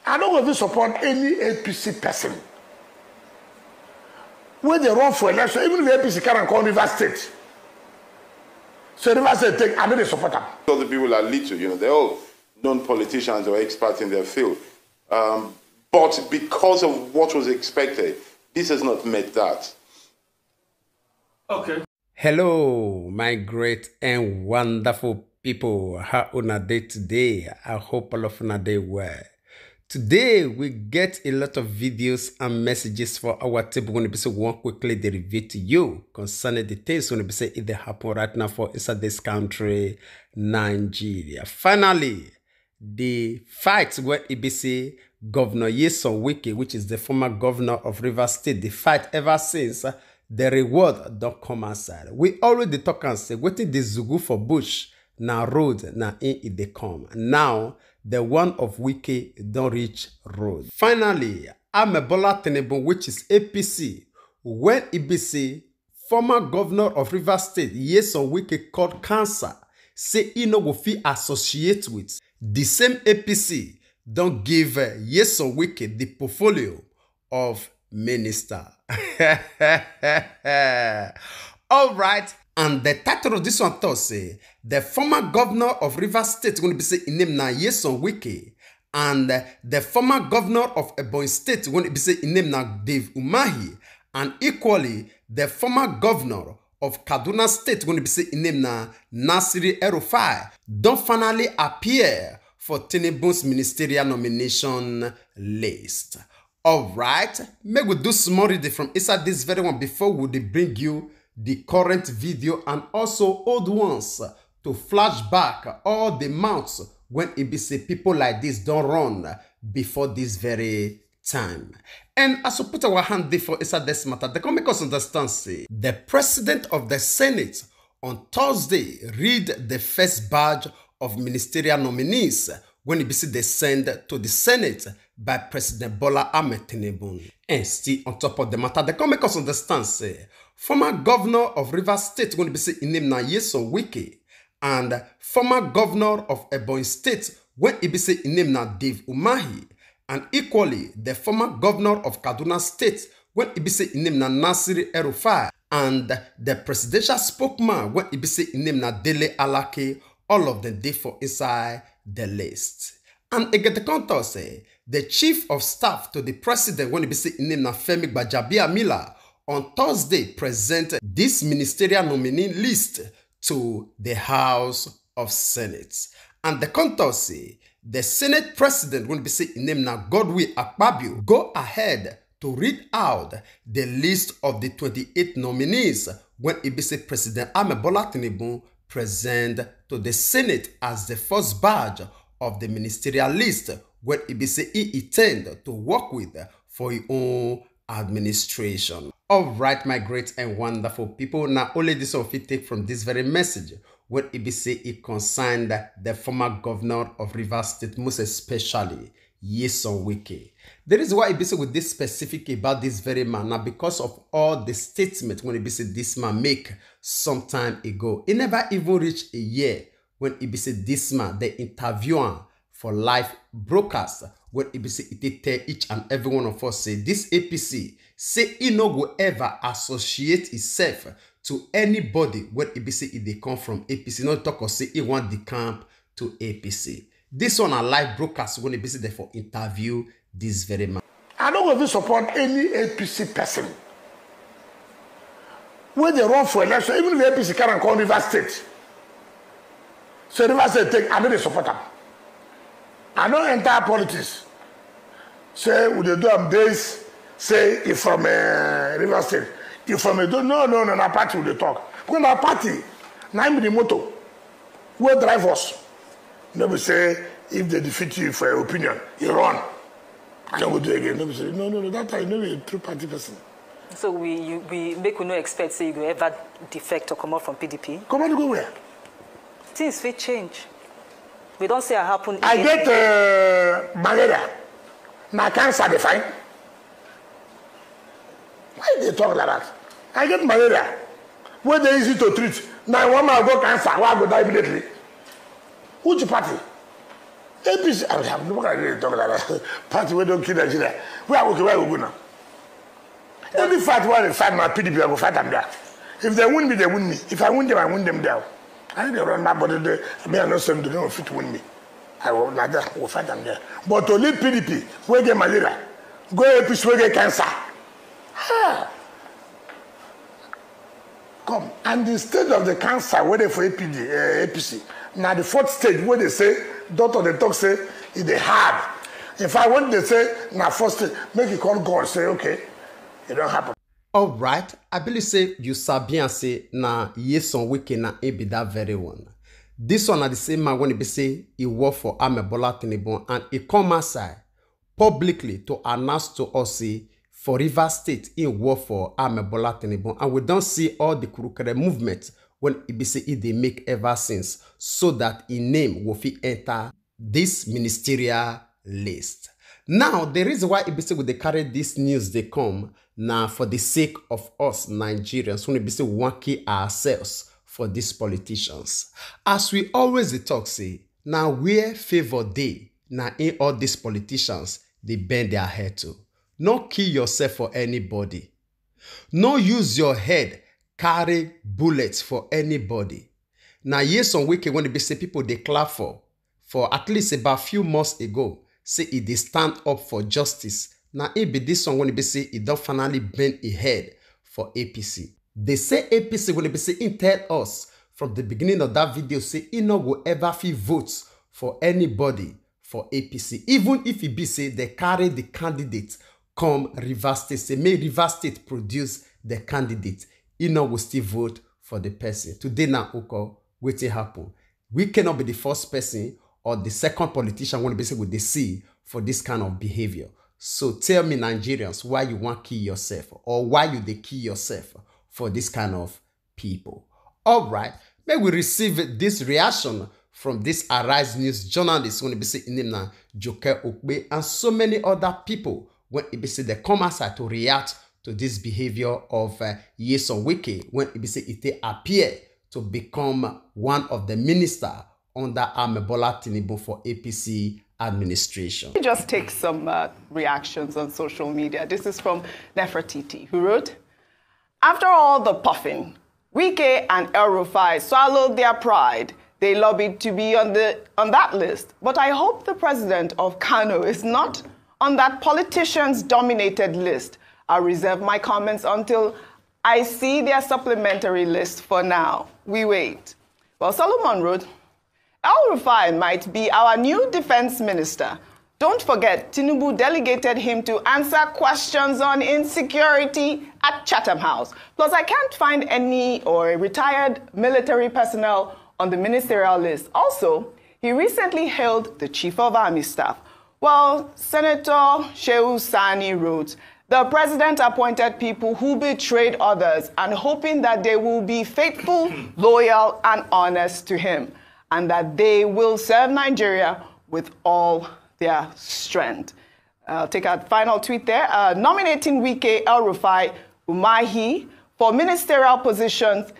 I don't going to support any APC person. When they run for election, even if the APC can't call River State. So River State take, I know they support them. All the people are little, you know, they're all non-politicians or experts in their field. But because of what was expected, this has not met that. Okay. Hello, my great and wonderful people. How una day today? I hope all of una day well. Today, we get a lot of videos and messages for our table when we say one quickly they review to you concerning the things when we say it they happen right now for inside this country, Nigeria. Finally, the fight where EBC Governor Nyesom Wike, which is the former governor of Rivers State, the fight ever since the reward don't come outside. We already talk and say, waiting the Zugu for bush, now road, now in it they come. Now, the one of Wike don't reach road. Finally, Amebola Tinibu, which is APC, when EBC, former governor of Rivers State, Nyesom Wike called cancer, say he no go fit associate with. The same APC don't give Nyesom Wike the portfolio of minister. All right. And the title of this one thought say the former governor of Rivers State going to be say in name na Nyesom Wike, and the former governor of Ebonyi State going to be say in name na Dave Umahi, and equally the former governor of Kaduna State going to be say in name na Nasiri El-Rufai don't finally appear for Tinibu's ministerial nomination list. All right, may we do small reading from inside this very one before we bring you the current video and also old ones to flash back all the months when EBC people like this don't run before this very time. And as we put our hand there for inside this matter, they can make us understand, say, the president of the Senate on Thursday read the first batch of ministerial nominees when EBC they send to the Senate by President Bola Ahmed Tinibu. And still on top of the matter, they can make us understand, say, former governor of Rivers State going to be say in name na Nyesom Wike, and former governor of Ebonyi State when he be say in name na Dave Umahi, and equally the former governor of Kaduna State when he be say in name na Nasiri El-Rufai, and the presidential spokesman when he be say in name na Dele Alake, all of them dey for inside the list. And again the counter say the chief of staff to the president when he be say in name na Femi Gbajabiamila on Thursday present this ministerial nominee list to the House of Senate. And the counter say the Senate president will be saying name na Godwill Akpabio go ahead to read out the list of the 28 nominees when it be say President Amebola Tinibu present to the Senate as the first badge of the ministerial list when it be say he intend to work with for his own administration. All right, my great and wonderful people. Now, only this of it take from this very message what it be say it concerned the former governor of Rivers State, most especially Nyesom Wike. The reason why it be say with this specific about this very man now because of all the statements when it be say this man make some time ago. It never even reached a year when it be say this man the interviewer for live broadcast when it be say it tell each and every one of us say this APC say he no go ever associate itself to anybody when it be say it they come from APC. Not talk or say he want the camp to APC. This one a live broadcast when it be say they for interview this very man. I don't going to support any APC person. When they run for election, even if the APC can't call Rivers State. So Rivers State take, I know they support them. I don't enter politics. Say, would they do a base? Say, if from River State, if from a no, party will they talk. Because our party, nine the motto, will drive us. Nobody say, if they defeat you for your opinion, you run. I don't go do it again. Nobody say, no, that time, you know, a true party person. So we make we no expect, say, you go ever defect or come out from PDP? Come on, to go where? Things will change. We don't say it happen. I get malaria. My cancer, they find. Why they talk like that? I get malaria. Where they easy to treat. Now, one man go cancer, why I go die immediately? Which party? APC, I have no idea talk about that. Party we don't kill Nigeria. Where we go now? Only fight one fight my PDP, I will fight them there. If they win me, they win me. If I win them, I win them there. I think they run my body there. I mean, I know some don't fit to win me. I will not there. We'll fight them there. But only PDP, we get malaria. Go APC, we get cancer. Come. And the stage of the cancer, whether for APC, now the fourth stage, where they say, doctor they talk say, is they hard. In fact, when they say, now first stage, make it call God, say, okay, it don't happen. All right, I believe say you sabi and say na Nyesom Wike na be that very one. This one at the same man when he be say he work for Bola Tinibu and he come outside publicly to announce to us say for Rivers State he work for Bola Tinibu and we don't see all the crooked movement when he be say they make ever since so that his name will fit enter this ministerial list. Now the reason why he be say when they carry this news they come. Now, for the sake of us Nigerians, when we say we want to kill ourselves for these politicians. As we always talk, say, now where favor they, now in all these politicians, they bend their head to. Not kill yourself for anybody. No use your head, carry bullets for anybody. Now, Nyesom Wike, when they say people they clap for at least about a few months ago, say they stand up for justice. Now, it be this one when they say it don't finally bend a head for APC. They say APC when they say it tell us from the beginning of that video say it no go ever feel votes for anybody for APC. Even if it be say they carry the candidate come Rivers State, say may Rivers State produce the candidate, it no go still vote for the person. Today now, okay, wetin happen? We cannot be the first person or the second politician when they say what they see for this kind of behavior. So tell me Nigerians why you want to kill yourself or why you they kill yourself for this kind of people. All right, may we receive this reaction from this Arise News journalist when it be say in name na Joke Okbe and so many other people when it be say they come outside to react to this behavior of Nyesom Wike when it be say it appear to become one of the minister under Bola Tinibu for APC administration. Let me just take some reactions on social media. This is from Nefertiti, who wrote, after all the puffing, Wike and El-Rufai swallowed their pride. They lobbied to be on that list. But I hope the president of Kano is not on that politicians-dominated list. I'll reserve my comments until I see their supplementary list for now. We wait. Well, Solomon wrote, El-Rufai might be our new defense minister. Don't forget, Tinibu delegated him to answer questions on insecurity at Chatham House. Plus, I can't find any or retired military personnel on the ministerial list. Also, he recently hailed the Chief of Army Staff. Well, Senator Shehu Sani wrote, the president appointed people who betrayed others and hoping that they will be faithful, loyal, and honest to him, and that they will serve Nigeria with all their strength. I'll take a final tweet there. Nominating Wike, El-Rufai, Umahi for ministerial positions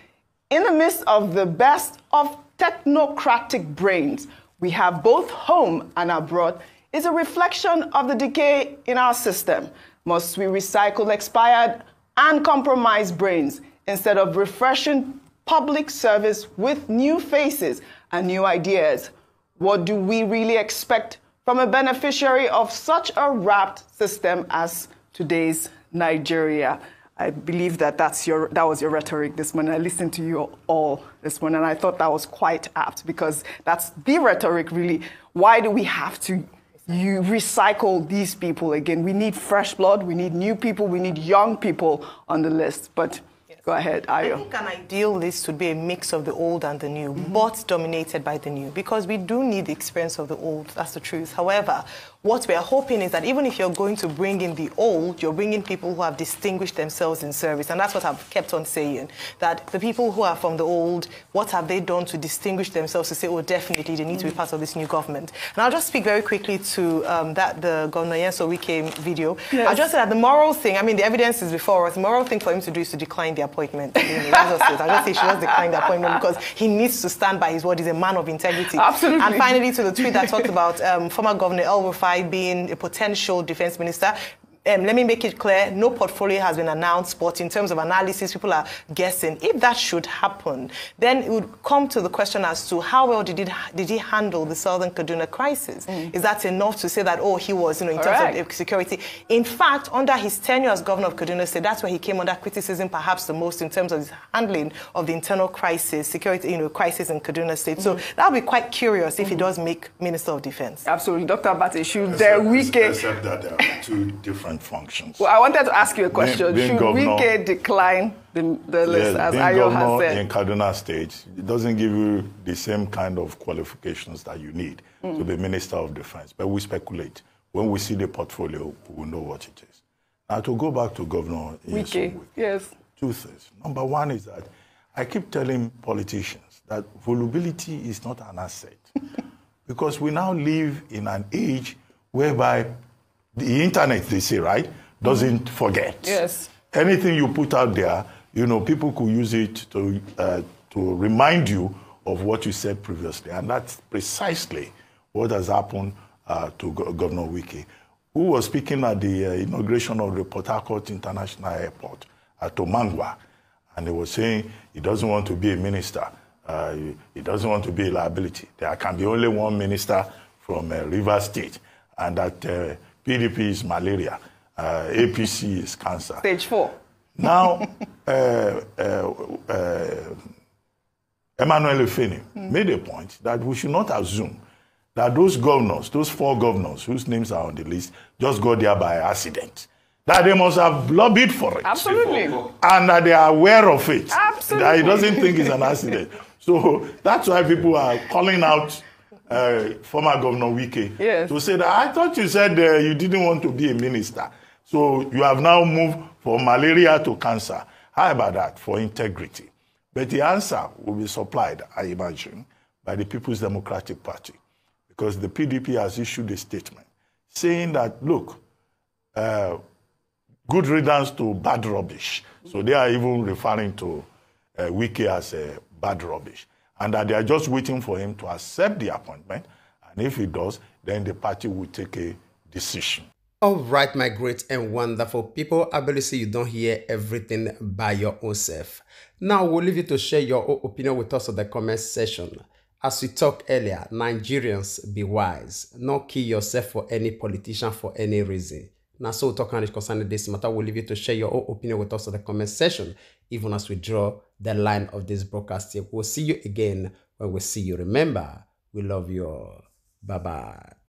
in the midst of the best of technocratic brains we have both home and abroad is a reflection of the decay in our system. Must we recycle expired and compromised brains instead of refreshing public service with new faces and new ideas? What do we really expect from a beneficiary of such a wrapped system as today's Nigeria? I believe that that was your rhetoric this morning. I listened to you all this morning, and I thought that was quite apt because that's the rhetoric, really. Why do we have to recycle these people again? We need fresh blood, we need new people, we need young people on the list. But yes. Go ahead, Ayo. I think an ideal list would be a mix of the old and the new, but dominated by the new, because we do need the experience of the old, that's the truth. However, what we're hoping is that even if you're going to bring in the old, you're bringing people who have distinguished themselves in service. And that's what I've kept on saying, that the people who are from the old, what have they done to distinguish themselves to say, oh, definitely they need to be part of this new government? And I'll just speak very quickly to the Governor Nyesom Wike video. Yes. I'll just say that the moral thing, I mean, the evidence is before us. The moral thing for him to do is to decline the appointment. I'll just say she just declined the appointment because he needs to stand by his word. He's a man of integrity. Absolutely. And finally, to the tweet that talked about former Governor El-Rufai being a potential defense minister. Let me make it clear, no portfolio has been announced, but in terms of analysis, people are guessing. If that should happen, then it would come to the question as to how well did he handle the Southern Kaduna crisis? Is that enough to say that, oh, he was, in terms of security? In fact, under his tenure as governor of Kaduna State, that's where he came under criticism perhaps the most in terms of his handling of the internal crisis, security, crisis in Kaduna State. So that would be quite curious if he does make Minister of Defense. Absolutely. Dr. Abate, should Wike... Except that there are two different functions. Well, I wanted to ask you a question. Being should Wike decline the list, as Ayo has said? In Kaduna State, it doesn't give you the same kind of qualifications that you need to be Minister of Defense. But we speculate. When we see the portfolio, we will know what it is. Now, to go back to Governor Wike, yes. Two things. Number one is that I keep telling politicians that vulnerability is not an asset. Because we now live in an age whereby the internet, they say, right, doesn't forget. Yes. Anything you put out there, people could use it to remind you of what you said previously. And that's precisely what has happened to Governor Wike, who was speaking at the inauguration of the Port Harcourt International Airport at Tomangwa. And he was saying he doesn't want to be a minister. He doesn't want to be a liability. There can be only one minister from Rivers State, and that PDP is malaria, APC is cancer. Stage 4. Now, Emmanuel Efeni made a point that we should not assume that those governors, those 4 governors whose names are on the list, just got there by accident. That they must have lobbied for it. Absolutely. And that they are aware of it. Absolutely. That he doesn't think it's an accident. So that's why people are calling out former Governor Wike to say that, I thought you said you didn't want to be a minister. So you have now moved from malaria to cancer. How about that for integrity? But the answer will be supplied, I imagine, by the People's Democratic Party. Because the PDP has issued a statement saying that, look, good riddance to bad rubbish. So they are even referring to Wike as bad rubbish. And that they are just waiting for him to accept the appointment. And if he does, then the party will take a decision. All right, my great and wonderful people. I believe you don't hear everything by your own self. Now, we'll leave you to share your own opinion with us in the comment section. As we talked earlier, Nigerians, be wise. Not kill yourself for any politician for any reason. Now, so talking concerning this matter, we'll leave you to share your own opinion with us in the comment section, even as we draw the line of this broadcast here. We'll see you again when we see you. Remember, we love you all. Bye-bye.